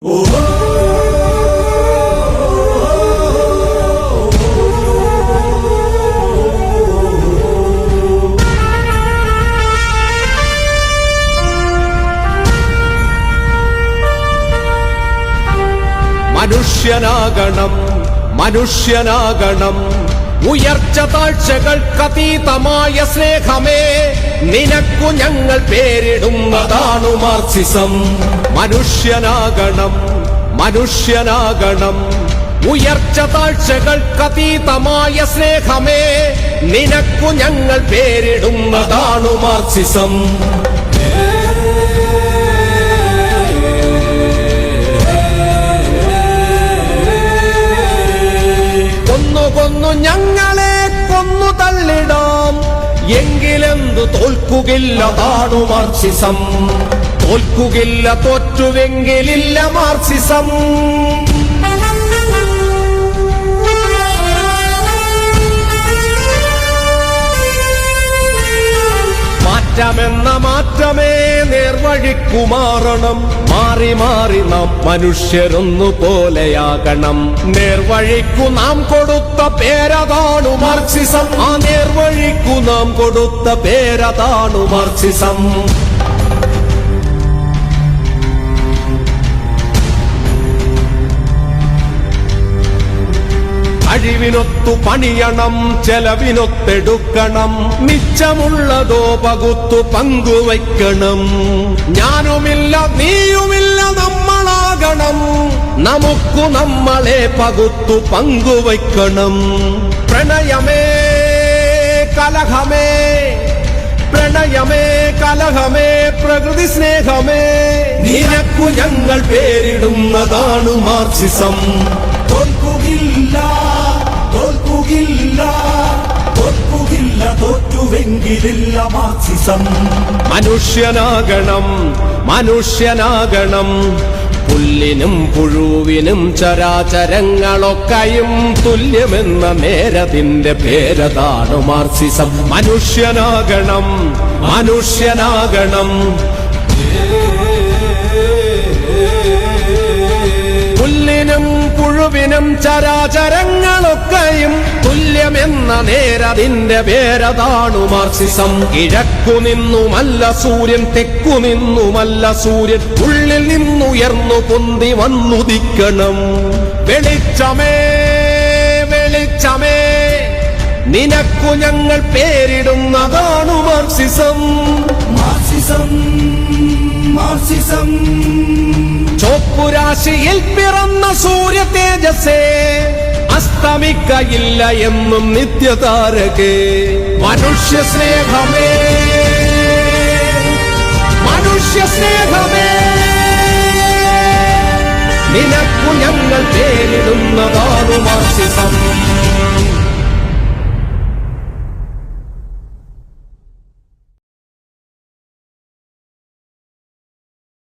മനുഷ്യനാകണം ഉയർച്ച താഴ്ചകൾക്കതീതമായ സ്നേഹമേ, നിനക്കു ഞങ്ങൾ പേരിടുന്നതാണു മാർക്സിസം. മനുഷ്യനാകണം ഉയർച്ച താഴ്ചകൾക്കതീതമായ സ്നേഹമേ, നിനക്കു ഞങ്ങൾ പേരിടുന്നതാണു മാർക്സിസം. കൊന്നു ഞങ്ങളെ കൊന്നു തള്ളിടാം, എങ്കിലെന്തു തോൽക്കുകില്ലതാണു മാർക്സിസം. തോൽക്കുകില്ല, തോറ്റുവെങ്കിലില്ല മാർക്സിസം. മാറ്റമെന്ന മാറ്റമേ നേർവഴിക്കു മാറണം. മാറി മാറി നാം മനുഷ്യരൊന്നു പോലെയാകണം. നേർവഴിക്കു നാം കൊടുത്ത പേരതാണു മാർക്സിസം. ആ നേർവഴിക്കു നാം കൊടുത്ത പേരതാണു മാർക്സിസം. കഴിവിനൊത്തു പണിയണം, ചെലവിനൊത്തെടുക്കണം. മിച്ചമുള്ളതോ പകുത്തു പങ്കുവയ്ക്കണം. ഞാനുമില്ല നീയുമില്ല നമ്മളാകണം. നമുക്കു നമ്മളെ പകുത്തു പങ്കുവയ്ക്കണം. പ്രണയമേ കലഹമേ, പ്രണയമേ കലഹമേ, പ്രകൃതി സ്നേഹമേ, നിനക്കു ഞങ്ങൾ പേരിടുന്നതാണു മാർക്സിസം. തോൽക്കുകില്ല, തോറ്റുവെങ്കിലില്ല മാർക്സിസം. മനുഷ്യനാകണം പുല്ലിനും പുഴുവിനും ചരാചരങ്ങളൊക്കെയും തുല്യമെന്ന നേരതിന്റെ പേരതാണു മാർക്സിസം. മനുഷ്യനാകണം പുല്ലിനും പുഴുവിനും ചരാചരങ്ങളൊക്കെയും തുല്യമെന്ന നേരതിന്റെ പേരതാണു മാർക്സിസം. കിഴക്കു നിന്നുമല്ല സൂര്യൻ, തെക്കു നിന്നുമല്ല സൂര്യൻ, ഉള്ളിൽ നിന്നുയർന്നു പൊന്തി വന്നുദിക്കണം. വെളിച്ചമേ നിനക്കു ഞങ്ങൾ പേരിടുന്നതാണു മാർക്സിസം. ചോപ്പുരാശിയിൽ പിറന്ന സൂര്യ തേജസ്സേ, അസ്തമിക്കയില്ല എന്നും നിത്യതാരകേ. മനുഷ്യ സ്നേഹമേ നിനക്കു ഞങ്ങൾ പേരിടുന്നതാണു മാർക്സിസം.